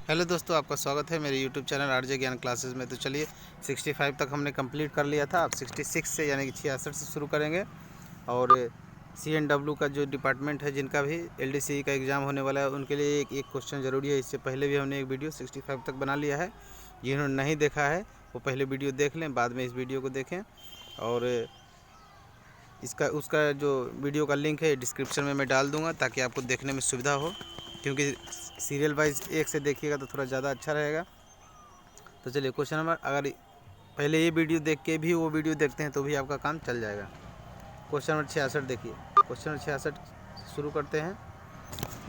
Hello दोस्तों, आपका स्वागत है मेरे यूट्यूब चैनल आरजे ज्ञान क्लासेस में। तो चलिए 65 तक हमने कंप्लीट कर लिया था। अब 66 से यानी कि 66 से शुरू करेंगे। और CNW का जो डिपार्टमेंट है, जिनका भी LDCE का एग्ज़ाम होने वाला है, उनके लिए एक क्वेश्चन ज़रूरी है। इससे पहले भी हमने एक वीडियो 65 तक बना लिया है। जिन्होंने नहीं देखा है वो पहले वीडियो देख लें, बाद में इस वीडियो को देखें। और उसका जो वीडियो का लिंक है डिस्क्रिप्शन में मैं डाल दूँगा, ताकि आपको देखने में सुविधा हो, क्योंकि सीरियल वाइज एक से देखिएगा तो थोड़ा ज़्यादा अच्छा रहेगा। तो चलिए क्वेश्चन नंबर, अगर पहले ये वीडियो देख के भी वो वीडियो देखते हैं तो भी आपका काम चल जाएगा। क्वेश्चन नंबर 66 देखिए। क्वेश्चन नंबर 66 शुरू करते हैं।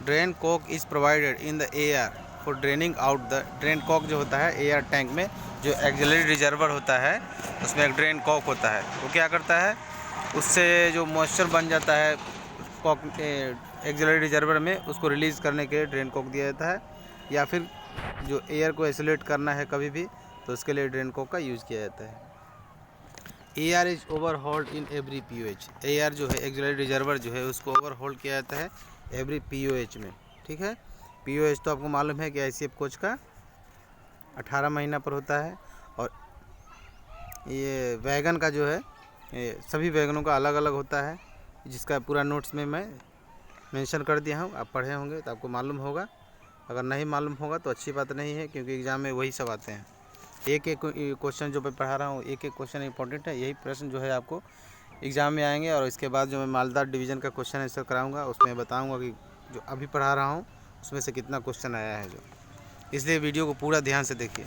Drain cock is provided in the air for draining out the. Drain cock जो होता है एयर टैंक में, जो एक्सिलरी रिजर्वर होता है उसमें एक ड्रेन कॉक होता है। वो क्या करता है, उससे जो मॉइस्चर बन जाता है कॉक एक्सिलरी रिजर्वर में, उसको रिलीज़ करने के लिए ड्रेन कॉक दिया जाता है। या फिर जो एयर को आइसोलेट करना है कभी भी, तो उसके लिए ड्रेन कॉक का यूज़ किया जाता है। Air is overhauled in every POH। Air जो है एक्सिलरी रिजर्वर जो है उसको ओवरहोल्ड किया जाता है एवरी POH में। ठीक है, POH तो आपको मालूम है कि ICF कोच का 18 महीना पर होता है। और ये वैगन का जो है, ये सभी वैगनों का अलग अलग होता है, जिसका पूरा नोट्स में मैं मेंशन कर दिया हूँ। आप पढ़े होंगे तो आपको मालूम होगा। अगर नहीं मालूम होगा तो अच्छी बात नहीं है, क्योंकि एग्ज़ाम में वही सब आते हैं। एक एक क्वेश्चन जो मैं पढ़ा रहा हूँ, एक एक क्वेश्चन इंपॉर्टेंट है। यही प्रश्न जो है आपको एग्ज़ाम में आएंगे। और इसके बाद जो मैं मालदार डिवीज़न का क्वेश्चन आंसर कराऊंगा, उसमें बताऊंगा कि जो अभी पढ़ा रहा हूँ उसमें से कितना क्वेश्चन आया है। जो इसलिए वीडियो को पूरा ध्यान से देखिए।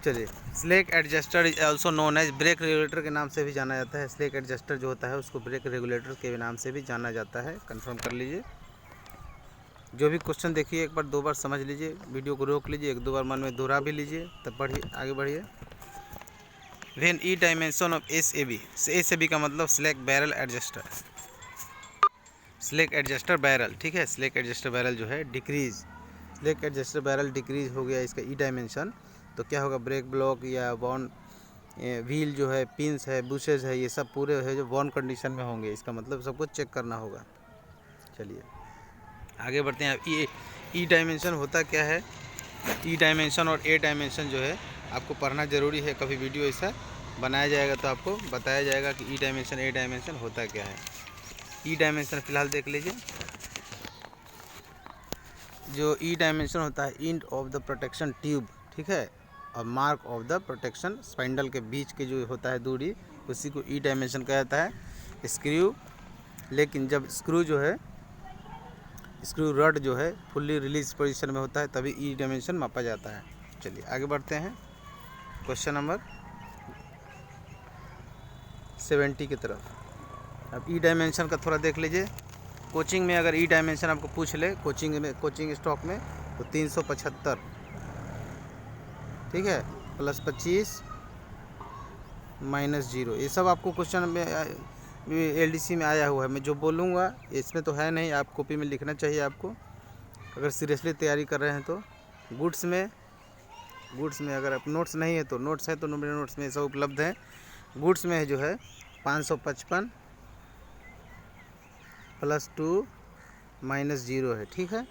चलिए, slack adjuster is also known as brake regulator के नाम से भी जाना जाता है। स्लेक एडजस्टर जो होता है उसको ब्रेक रेगुलेटर के नाम से भी जाना जाता है। कंफर्म कर लीजिए। जो भी क्वेश्चन देखिए एक बार 2 बार समझ लीजिए, वीडियो को रोक लीजिए, 1-2 बार मन में दोहरा भी लीजिए, तब पढ़िए, आगे बढ़िए। When E dimension of SAB का मतलब slack barrel adjuster, slack adjuster barrel. ठीक है, स्लेक एडजस्टर बैरल जो है decrease, slack adjuster barrel decrease हो गया इसका ई डायमेंशन, तो क्या होगा, ब्रेक ब्लॉक या बॉन व्हील जो है, पिंस है, बुशेज है, ये सब पूरे है जो बॉन कंडीशन में होंगे। इसका मतलब सबको चेक करना होगा। चलिए आगे बढ़ते हैं। अब ई डायमेंशन होता क्या है, ई डायमेंशन और ए डायमेंशन जो है आपको पढ़ना ज़रूरी है। कभी वीडियो ऐसा बनाया जाएगा तो आपको बताया जाएगा कि ई डायमेंशन ए डायमेंशन होता क्या है। ई डायमेंशन फ़िलहाल देख लीजिए। जो ई डायमेंशन होता है, end of the protection tube, ठीक है, और mark of the protection spindle के बीच के जो होता है दूरी, उसी को ई डायमेंशन कहा जाता है। स्क्रू, लेकिन जब स्क्रू जो है, स्क्रू रड जो है फुल्ली रिलीज पोजीशन में होता है, तभी ई डायमेंशन मापा जाता है। चलिए आगे बढ़ते हैं क्वेश्चन नंबर 70 की तरफ। अब ई डायमेंशन का थोड़ा देख लीजिए। कोचिंग में अगर ई डायमेंशन आपको पूछ ले, कोचिंग स्टॉक में, तो 375, ठीक है, प्लस 25 माइनस 0, ये सब आपको क्वेश्चन में LDC में आया हुआ है। मैं जो बोलूँगा इसमें तो है नहीं, आप कॉपी में लिखना चाहिए आपको, अगर सीरियसली तैयारी कर रहे हैं तो। गुड्स में अगर आप नोट्स नहीं है तो नोट्स है, तो मेरे नोट्स में सब उपलब्ध है। गुड्स में जो है 555 प्लस 2 माइनस 0 है, ठीक है।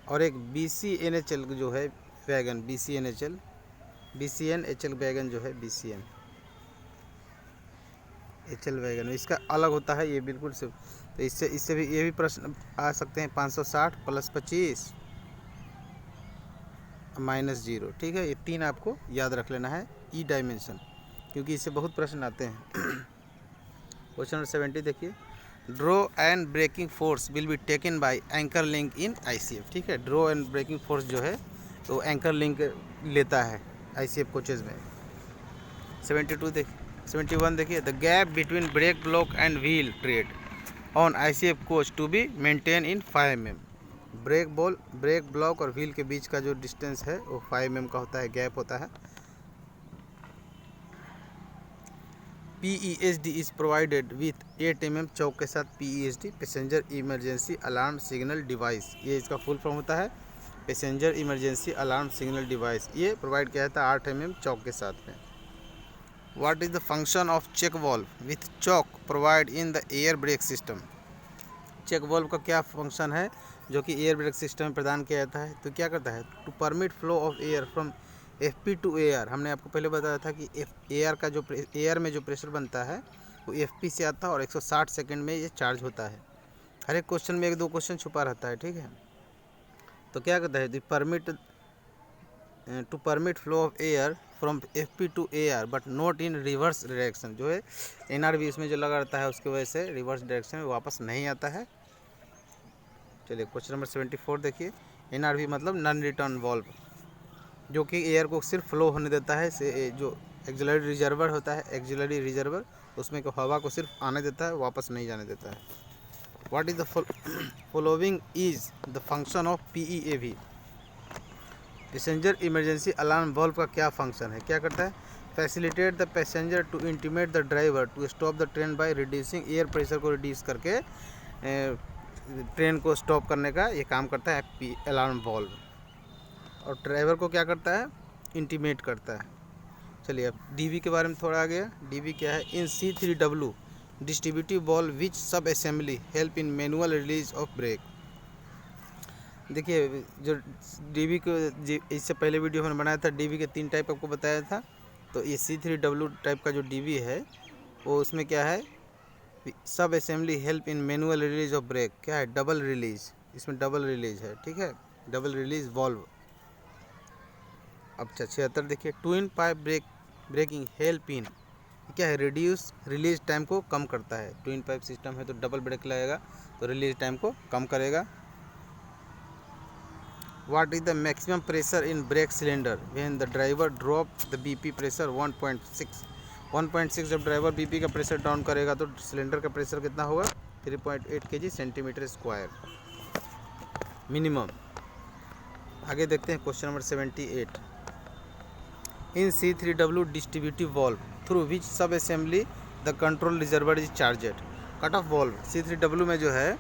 और एक BCNHL जो है वैगन, BCNHL वैगन जो है, BCNHL वैगन, इसका अलग होता है ये बिल्कुल से। तो इससे भी ये भी प्रश्न आ सकते हैं। 560 प्लस 25 माइनस 0, ठीक है। ये 3 आपको याद रख लेना है, ई डायमेंशन, क्योंकि इससे बहुत प्रश्न आते हैं। क्वेश्चन नंबर 70 देखिए। Draw and braking force will be taken by anchor link in ICF, ठीक है। ड्रॉ एंड ब्रेकिंग फोर्स जो है तो एंकर लिंक लेता है ICF कोचेज़ में। 71 देखिए। The gap between brake block and wheel tread on ICF coach to be maintain in 5 mm। Brake block और व्हील के बीच का जो डिस्टेंस है वो 5 mm का होता है, गैप होता है। PESD is provided with 8 mm choke के साथ। PESD passenger emergency alarm signal device, ये इसका फुल फॉर्म होता है, passenger emergency alarm signal device. ये प्रोवाइड किया जाता है 8 mm चौक के साथ में। What is the function of check valve with choke provide in the air brake system. Check valve का क्या फंक्शन है जो कि एयर ब्रेक सिस्टम में प्रदान किया जाता है। तो क्या करता है, to permit flow of air from FP to AR। हमने आपको पहले बताया था कि एयर का जो एयर में जो प्रेशर बनता है वो FP से आता है और 160 सेकंड में ये चार्ज होता है। हर एक क्वेश्चन में 1-2 क्वेश्चन छुपा रहता है, ठीक है। तो क्या कहता है, to permit flow of air from FP to AR but not in reverse direction. जो है NRV इसमें जो लगा रहता है उसकी वजह से रिवर्स डायरेक्शन में वापस नहीं आता है। चलिए क्वेश्चन नंबर 74 देखिए। NRV मतलब नॉन रिटर्न वाल्व, जो कि एयर को सिर्फ फ्लो होने देता है। से जो एक्सिलरी रिजर्वर होता है, एक्सिलरी रिजर्वर, उसमें को हवा को सिर्फ आने देता है, वापस नहीं जाने देता है। What is the following is the function of PEAV। Passenger emergency alarm valve का क्या फंक्शन है, क्या करता है, facilitate the passenger to intimate the driver to stop the train by reducing air pressure को रिड्यूस करके ट्रेन को stop करने का ये काम करता है अलार्म वाल्व। और ड्राइवर को क्या करता है, इंटीमेट करता है। चलिए अब DV के बारे में थोड़ा आ गया। DV क्या है, इन C3W distributive valve which sub assembly help in manual release of brake. देखिए जो DV को इससे पहले वीडियो मैंने बनाया था, DV के 3 टाइप आपको बताया था। तो ये C3W टाइप का जो DV है वो उसमें क्या है, sub assembly help in manual release of brake. क्या है, डबल रिलीज, इसमें डबल रिलीज है, ठीक है, डबल रिलीज वाल्व। अब 76 देखिए, twin pipe braking help in, क्या है, रिड्यूस रिलीज टाइम को कम करता है। ट्विन पाइप सिस्टम है तो डबल ब्रेक लगेगा तो रिलीज टाइम को कम करेगा। What is the maximum pressure in brake cylinder when the driver drop the BP pressure 1.6 जब ड्राइवर BP का प्रेशर डाउन करेगा तो सिलेंडर का प्रेशर कितना होगा, 3.8 kg सेंटीमीटर स्क्वायर मिनिमम। आगे देखते हैं question number 78। In C3W distributive valve through which sub assembly the control reservoir is charged. Cut off valve C3W में जो है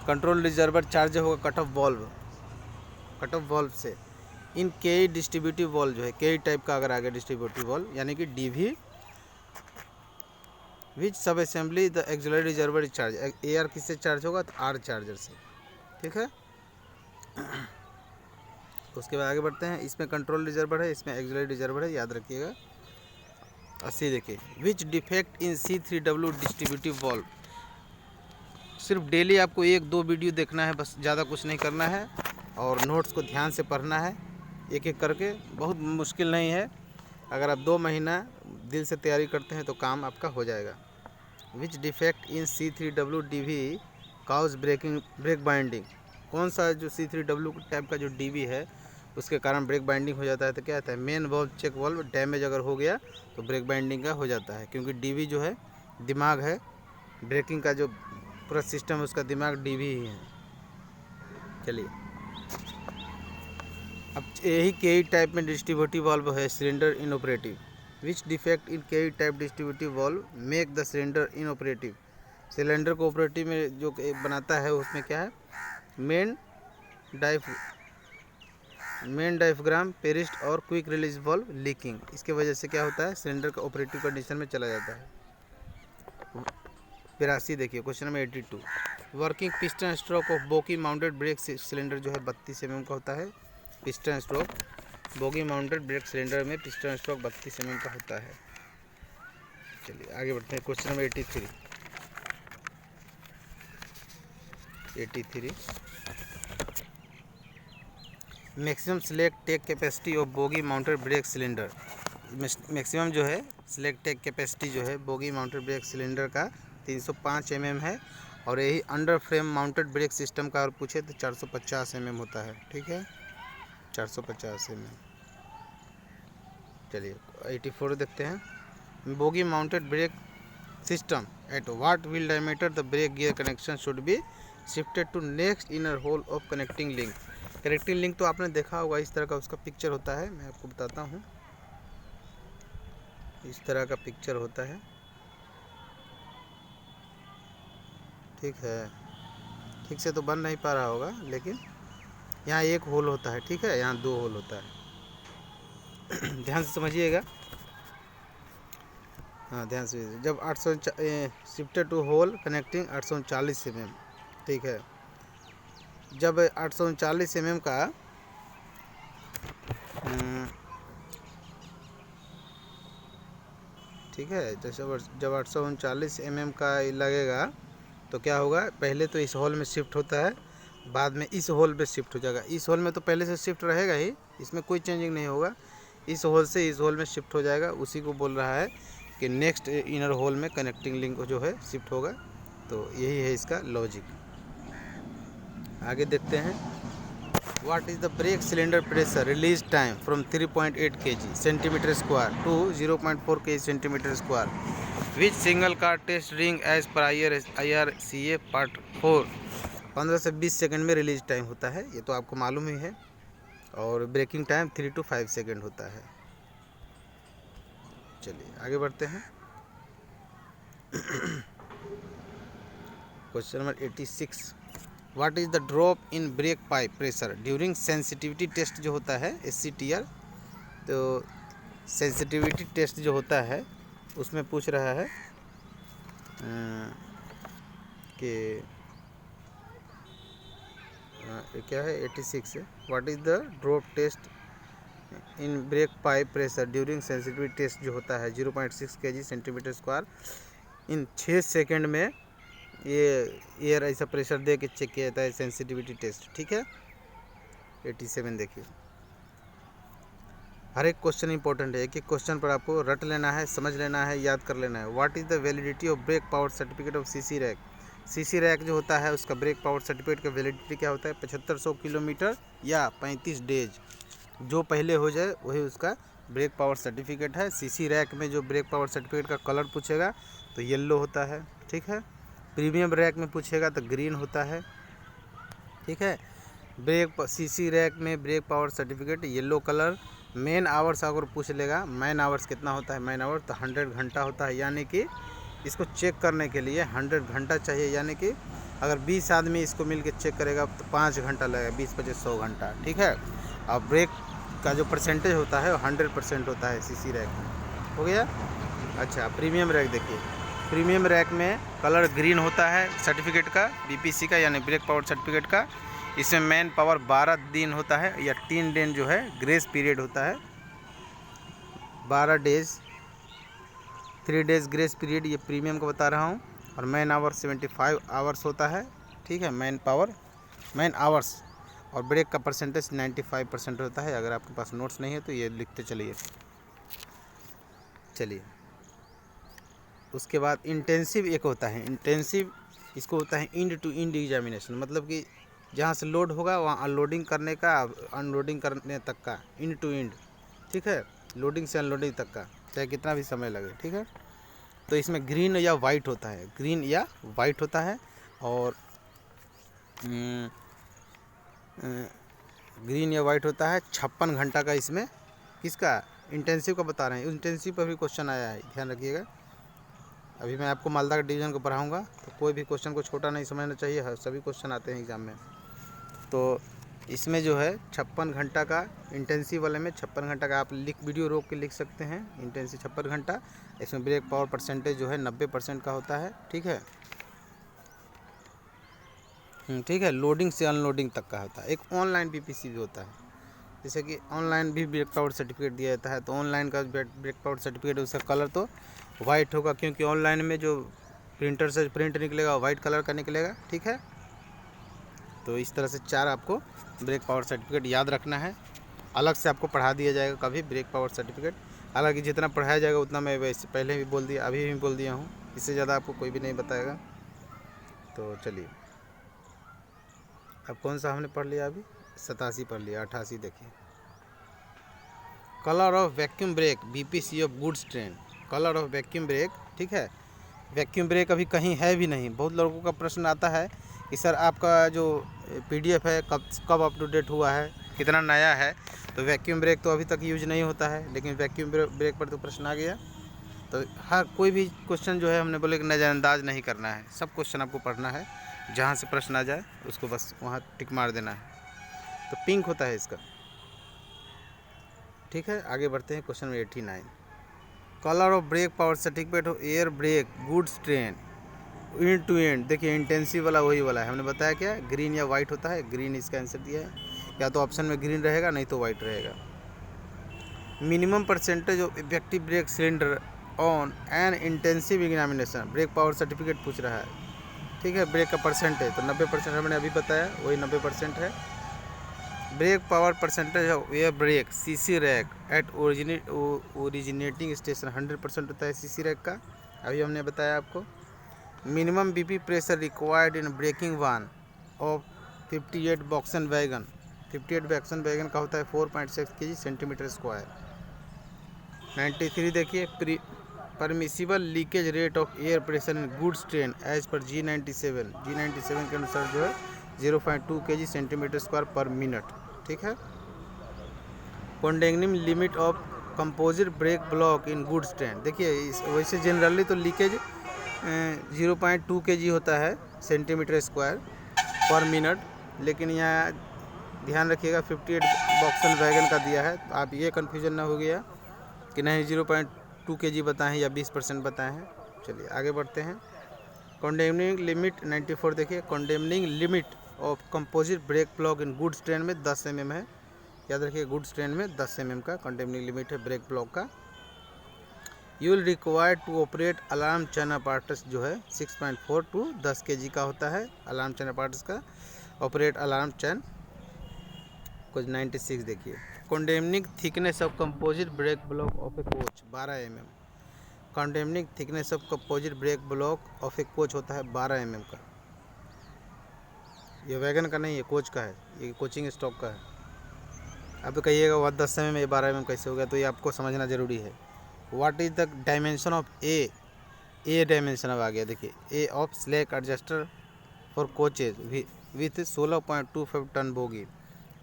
कंट्रोल रिजर्वर चार्ज होगा कट ऑफ वाल्व से। इन कई डिस्ट्रीब्यूटिव वाल्व जो है, कई टाइप का अगर आगे डिस्ट्रीब्यूटिव वाल्व यानी कि DV which sub assembly the axillary reservoir is charge. AR किससे चार्ज होगा, तो R चार्जर से, ठीक है। उसके बाद आगे बढ़ते हैं। इसमें कंट्रोल रिजर्वर है, इसमें एक्सिलरी रिजर्वर है, याद रखिएगा। 80 देखिए, which defect in C3W distributive valve. सिर्फ डेली आपको 1-2 वीडियो देखना है, बस ज़्यादा कुछ नहीं करना है और नोट्स को ध्यान से पढ़ना है एक एक करके। बहुत मुश्किल नहीं है, अगर आप 2 महीना दिल से तैयारी करते हैं तो काम आपका हो जाएगा। Which defect in C3W DV cause brake binding. कौन सा जो C3W टाइप का जो DV है उसके कारण ब्रेक बाइंडिंग हो जाता है, तो क्या आता है, main valve check valve damage अगर हो गया तो ब्रेक बाइंडिंग का हो जाता है। क्योंकि DV जो है दिमाग है, ब्रेकिंग का जो पूरा सिस्टम है उसका दिमाग DV ही है। चलिए अब यही कई टाइप में डिस्ट्रीब्यूटिव वाल्व है, cylinder inoperative. Which defect in KE type distributive valve make the cylinder inoperative. Cylinder को ऑपरेटिव में जो बनाता है उसमें क्या है, मेन डायफ्राम पेरिस्ट और क्विक रिलीज वाल्व लीकिंग। इसके वजह से क्या होता है, सिलेंडर का ऑपरेटिव कंडीशन में चला जाता है। 82 देखिए question number 82। Working piston stroke of bogie mounted brake cylinder जो है 32 mm का होता है। Piston stroke bogie mounted brake cylinder में पिस्टन स्ट्रोक 32 mm का होता है। चलिए आगे बढ़ते हैं question number 83। Maximum select take capacity of bogie mounted brake cylinder. Maximum जो है सिलेक्ट टेक कैपेसिटी जो है बोगी माउंटेड ब्रेक सिलेंडर का 305 mm है। और यही under frame mounted brake system का अगर पूछे तो 450 mm होता है, ठीक है, 450 mm। चलिए 84 देखते हैं। Bogie mounted brake system at what wheel diameter the brake gear connection should be shifted to next inner hole of connecting link. Connecting link तो आपने देखा होगा, इस तरह का उसका पिक्चर होता है, मैं आपको बताता हूँ। इस तरह का पिक्चर होता है, ठीक है, ठीक से तो बन नहीं पा रहा होगा, लेकिन यहाँ एक होल होता है, ठीक है, यहाँ 2 होल होता है। ध्यान से समझिएगा, हाँ ध्यान से। जब 800 shifted to hole connecting 839 mm, ठीक है। जब 839 mm का ठीक है, जब 839 mm का लगेगा तो क्या होगा, पहले तो इस हॉल में शिफ्ट होता है, बाद में इस हॉल पे शिफ्ट हो जाएगा। इस हॉल में तो पहले से शिफ्ट रहेगा ही, इसमें कोई चेंजिंग नहीं होगा। इस हॉल से इस हॉल में शिफ्ट हो जाएगा, उसी को बोल रहा है कि नेक्स्ट इनर हॉल में कनेक्टिंग लिंक जो है शिफ्ट होगा। तो यही है इसका लॉजिक। आगे देखते हैं। What is the brake cylinder pressure release time from 3.8 kg centimetre square to 0.4 kg centimetre square which single car test ring as per IRCA part 4। 15 से 20 सेकंड में रिलीज टाइम होता है, ये तो आपको मालूम ही है। और ब्रेकिंग टाइम 3 to 5 सेकंड होता है। चलिए आगे बढ़ते हैं। Question number 86। What is the drop in brake pipe pressure during sensitivity test जो होता है SCTR। तो सेंसिटिविटी टेस्ट जो होता है उसमें पूछ रहा है कि क्या है 86 है। What is the drop test in brake pipe pressure during sensitivity test जो होता है 0.6 kg centimetre square in 6 second में ये एयर ऐसा प्रेशर दे के चेक किया जाता है सेंसिटिविटी टेस्ट। ठीक है, 87 देखिए। हर एक क्वेश्चन इंपॉर्टेंट है, एक एक क्वेश्चन पर आपको रट लेना है, समझ लेना है, याद कर लेना है। What is the validity of brake power certificate of CC rake. CC rake जो होता है उसका ब्रेक पावर सर्टिफिकेट का वैलिडिटी क्या होता है, 7500 किलोमीटर या 35 डेज। जो पहले हो जाए वही उसका ब्रेक पावर सर्टिफिकेट है। CC रैक में जो ब्रेक पावर सर्टिफिकेट का कलर पूछेगा तो येलो होता है। ठीक है, प्रीमियम रैक में पूछेगा तो ग्रीन होता है। ठीक है, CC रैक में brake power certificate yellow colour. Man hours अगर पूछ लेगा, मैन आवर्स कितना होता है, मैन आवर तो 100 घंटा होता है, यानी कि इसको चेक करने के लिए 100 घंटा चाहिए। यानी कि अगर 20 आदमी इसको मिल के चेक करेगा तो 5 घंटा लगेगा, 20-25 100 घंटा। ठीक है, और ब्रेक का जो परसेंटेज होता है वो 100% होता है CC रैक में। हो गया। अच्छा, प्रीमियम रैक देखिए। प्रीमियम रैक में कलर ग्रीन होता है सर्टिफिकेट का, BPC का यानी ब्रेक पावर सर्टिफिकेट का। इसमें मैन पावर 12 दिन होता है या 3 दिन जो है ग्रेस पीरियड होता है, 12 डेज, 3 डेज ग्रेस पीरियड, ये प्रीमियम का बता रहा हूँ। और मैन आवर 75 आवर्स होता है। ठीक है, मैन आवर्स। और ब्रेक का परसेंटेज 95% होता है। अगर आपके पास नोट्स नहीं है तो ये लिखते चलिए। उसके बाद इंटेंसिव एक होता है, इंटेंसिव इसको होता है इंड टू इंड एग्जामिनेशन, मतलब कि जहाँ से लोड होगा वहाँ अनलोडिंग करने का, अनलोडिंग करने तक का, इंड टू इंड। ठीक है, लोडिंग से अनलोडिंग तक का, चाहे कितना भी समय लगे। ठीक है, तो इसमें ग्रीन या वाइट होता है, ग्रीन या वाइट होता है। और ग्रीन या वाइट होता है। 56 घंटा का इसमें किसका, इंटेंसिव का बता रहे हैं। इंटेंसिव पर भी क्वेश्चन आया है, ध्यान रखिएगा। अभी मैं आपको मालदा का डिवीज़न को पढ़ाऊँगा तो कोई भी क्वेश्चन को छोटा नहीं समझना चाहिए, सभी क्वेश्चन आते हैं एग्ज़ाम में। तो इसमें जो है 56 घंटा का, इंटेंसिव वाले में 56 घंटा का आप वीडियो रोक के लिख सकते हैं। इंटेंसिव 56 घंटा। इसमें ब्रेक पावर परसेंटेज जो है 90% का होता है। ठीक है, ठीक है, लोडिंग से अनलोडिंग तक का होता है। एक ऑनलाइन BPC भी होता है, जैसे कि ऑनलाइन भी ब्रेक पावर सर्टिफिकेट दिया जाता है। तो ऑनलाइन का ब्रेक पावर सर्टिफिकेट उसका कलर तो वाइट होगा, क्योंकि ऑनलाइन में जो प्रिंटर से प्रिंट निकलेगा वाइट कलर का निकलेगा। ठीक है, तो इस तरह से 4 आपको ब्रेक पावर सर्टिफिकेट याद रखना है। अलग से आपको पढ़ा दिया जाएगा कभी ब्रेक पावर सर्टिफिकेट। हालांकि जितना पढ़ाया जाएगा उतना मैं वैसे पहले भी बोल दिया, अभी भी बोल दिया हूँ, इससे ज़्यादा आपको कोई भी नहीं बताएगा। तो चलिए, अब कौन सा हमने पढ़ लिया, अभी 87 पढ़ लिया। 88 देखिए। Colour of vacuum brake BPC of goods train. Colour of vacuum brake. ठीक है, वैक्यूम ब्रेक अभी कहीं है भी नहीं। बहुत लोगों का प्रश्न आता है कि सर आपका जो PDF है कब अप टू डेट हुआ है, कितना नया है। तो वैक्यूम ब्रेक तो अभी तक यूज नहीं होता है, लेकिन वैक्यूम ब्रेक पर तो प्रश्न आ गया। तो हर कोई भी क्वेश्चन जो है हमने बोले कि नज़रअंदाज नहीं करना है, सब क्वेश्चन आपको पढ़ना है। जहाँ से प्रश्न आ जाए उसको बस वहाँ टिक मार देना है। तो पिंक होता है इसका। ठीक है, आगे बढ़ते हैं। Question number 89। Colour of brake power certificate of air brake goods train end to end देखिए इंटेंसिव वाला वही वाला है, हमने बताया क्या ग्रीन या वाइट होता है, ग्रीन इसका आंसर दिया है, या तो ऑप्शन में ग्रीन रहेगा नहीं तो वाइट रहेगा। Minimum percentage of effective brake cylinder on an intensive examination, brake power certificate पूछ रहा है, ठीक है। ब्रेक का परसेंटेज तो 90% हमने अभी बताया, वही 90% है। Brake power percentage of air brake CC rake at originating station 100% होता है सीसी रैक का, अभी हमने बताया आपको। Minimum BP pressure required in braking one of 58 BOXN wagon, 58 BOXN wagon का होता है 4.6 kg सेंटीमीटर स्क्वायर। 93 देखिए permissible leakage rate of air pressure in goods train as पर G97 के अनुसार जो है 0.2 kg सेंटीमीटर स्क्वायर पर मिनट, ठीक है। Condemning limit of composite brake block in goods train, देखिए वैसे जनरली तो लीकेज 0.2 kg होता है सेंटीमीटर स्क्वायर पर मिनट, लेकिन यहाँ ध्यान रखिएगा 58 बॉक्सन वैगन का दिया है, तो आप ये कन्फ्यूजन ना हो गया कि नहीं 0.2 kg बताएं या 20% बताएं हैं। चलिए आगे बढ़ते हैं। कॉन्डेनिंग लिमिट 94 देखिए, condemning limit of composite brake block in goods train में 10 mm है, याद रखिए गुड्स ट्रेन में 10 mm का कॉन्डेनिंग लिमिट है ब्रेक ब्लॉक का। You will require to operate alarm chain apparatus जो है 6.4 to 10 kg का होता है अलार्म चैन अपार्टस का, ऑपरेट अलार्म चैन कुछ 96 देखिए। Condemning thickness of composite brake block of a coach 12 mm, condemning thickness of composite brake block of a coach होता है 12 mm का, ये वैगन का नहीं है कोच का है, ये कोचिंग स्टॉक का है। अब तो कहिएगा वह 10 mm ये 12 mm कैसे हो गया, तो ये आपको समझना ज़रूरी है। What is the dimension of a dimension अब आ गया देखिए, A of slack adjuster for coaches with 16.25 ton bogie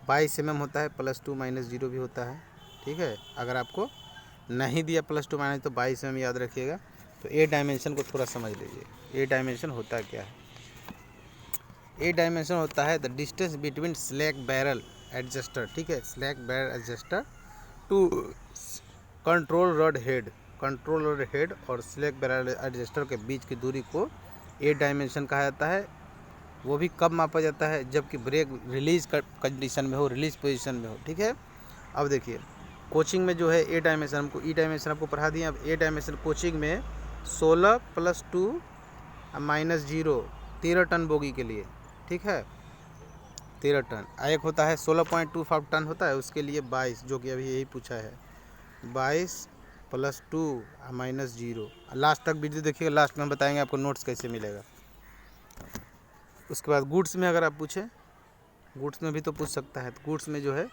22 mm होता है, +2 -0 भी होता है, ठीक है। अगर आपको नहीं दिया +2 माइनस तो 22 mm याद रखिएगा। तो ए डायमेंशन को थोड़ा समझ लीजिए, ए डायमेंशन होता क्या है। ए डायमेंशन होता है the distance between slack barrel adjuster, ठीक है, slack barrel adjuster to control rod head और स्लैक बैरल एडजस्टर के बीच की दूरी को ए डायमेंशन कहा जाता है। वो भी कब मापा जाता है, जबकि ब्रेक रिलीज कंडीशन में हो, रिलीज पोजीशन में हो, ठीक है। अब देखिए कोचिंग में जो है ए डायमेंशन, हमको ई डायमेंशन आपको पढ़ा दिए। अब ए डायमेंशन कोचिंग में 16 + 2 -0 13 टन बोगी के लिए, ठीक है, 13 टन। एक होता है 16.25 टन होता है, उसके लिए 22, जो कि अभी यही पूछा है, 22 + 2 -0। लास्ट तक वीडियो देखिएगा, लास्ट में हम बताएंगे आपको नोट्स कैसे मिलेगा। उसके बाद गुड्स में अगर आप पूछें, गुड्स में भी तो पूछ सकता है, तो गुड्स में जो है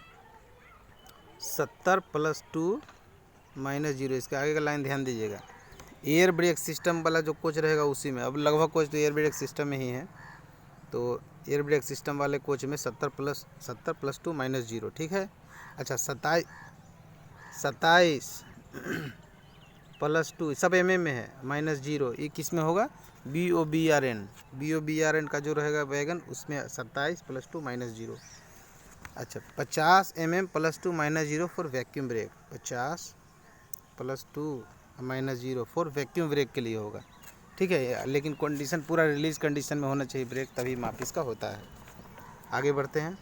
70 + 2 -0, इसके आगे का लाइन ध्यान दीजिएगा। एयर ब्रेक सिस्टम वाला जो कोच रहेगा उसी में, अब लगभग कोच तो एयर ब्रेक सिस्टम में ही है, तो एयर ब्रेक सिस्टम वाले कोच में 70 + 2 -0, ठीक है। अच्छा 27 + 2 सब mm में है, -0 ये किस में होगा, BOBRN का जो रहेगा वैगन उसमें 27 + 2 -0। अच्छा 50 mm + 2 -0 for vacuum brake, 50 + 2 -0 for vacuum brake के लिए होगा, ठीक है। लेकिन कंडीशन पूरा रिलीज कंडीशन में होना चाहिए ब्रेक, तभी माप इसका होता है। आगे बढ़ते हैं।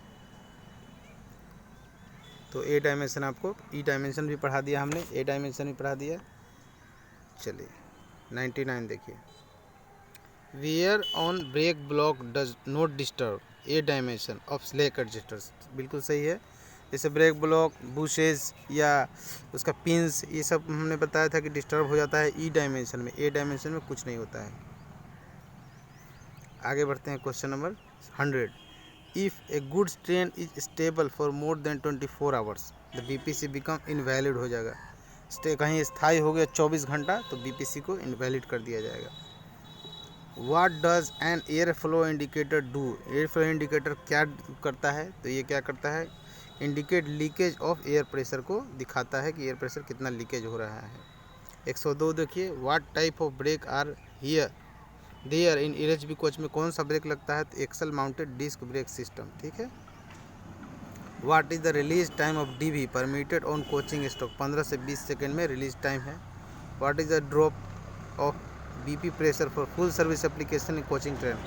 तो ए डायमेंशन आपको ई डायमेंशन भी पढ़ा दिया हमने, ए डायमेंशन भी पढ़ा दिया। चलिए 99 देखिए, wear on brake block does not disturb a dimension of slack adjusters, बिल्कुल सही है। जैसे ब्रेक ब्लॉक बुशेज या उसका पिंस ये सब हमने बताया था कि डिस्टर्ब हो जाता है ई डायमेंशन में, ए डायमेंशन में कुछ नहीं होता है। आगे बढ़ते हैं question number 100। If A goods train is stable for more than 24 hours the BPC become invalid हो जाएगा। कहीं स्थायी हो गया 24 घंटा तो BPC को इनवैलिड कर दिया जाएगा। What does N air flow indicator do, air flow indicator क्या करता है, तो ये क्या करता है, indicate leakage of air pressure को दिखाता है कि एयर प्रेशर कितना लीकेज हो रहा है। 102 देखिए, what type of brake are there in LHB coach में कौन सा ब्रेक लगता है, तो axle mounted disc brake system, ठीक है। What is the release time of DB permitted on coaching stock, 15 से 20 सेकेंड में रिलीज टाइम है। What is the drop of BP pressure for full service application in coaching train,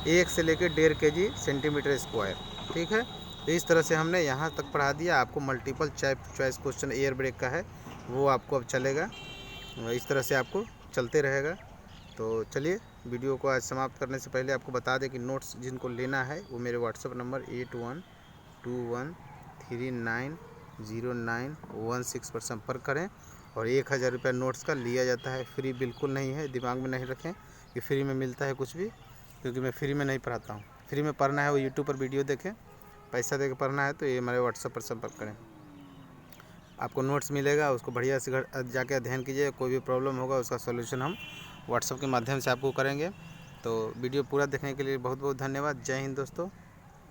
1 से लेकर 1.5 kg centimetre square. ठीक है, तो इस तरह से हमने यहाँ तक पढ़ा दिया। आपको multiple choice question air brake का है वो आपको अब चलेगा, इस तरह से आपको चलते रहेगा। तो चलिए वीडियो को आज समाप्त करने से पहले आपको बता दें कि नोट्स जिनको लेना है वो मेरे व्हाट्सएप नंबर 8121390916 पर संपर्क करें। और 1000 रुपये नोट्स का लिया जाता है, फ्री बिल्कुल नहीं है, दिमाग में नहीं रखें कि फ्री में मिलता है कुछ भी, क्योंकि मैं फ्री में नहीं पढ़ाता हूँ। फ्री में पढ़ना है वो यूट्यूब पर वीडियो देखें, पैसा दे के पढ़ना है तो ये हमारे व्हाट्सएप पर संपर्क करें। आपको नोट्स मिलेगा, उसको बढ़िया से घर जाके अध्ययन कीजिए। कोई भी प्रॉब्लम होगा उसका सॉल्यूशन हम व्हाट्सएप के माध्यम से आपको करेंगे। तो वीडियो पूरा देखने के लिए बहुत बहुत धन्यवाद। जय हिंद दोस्तों।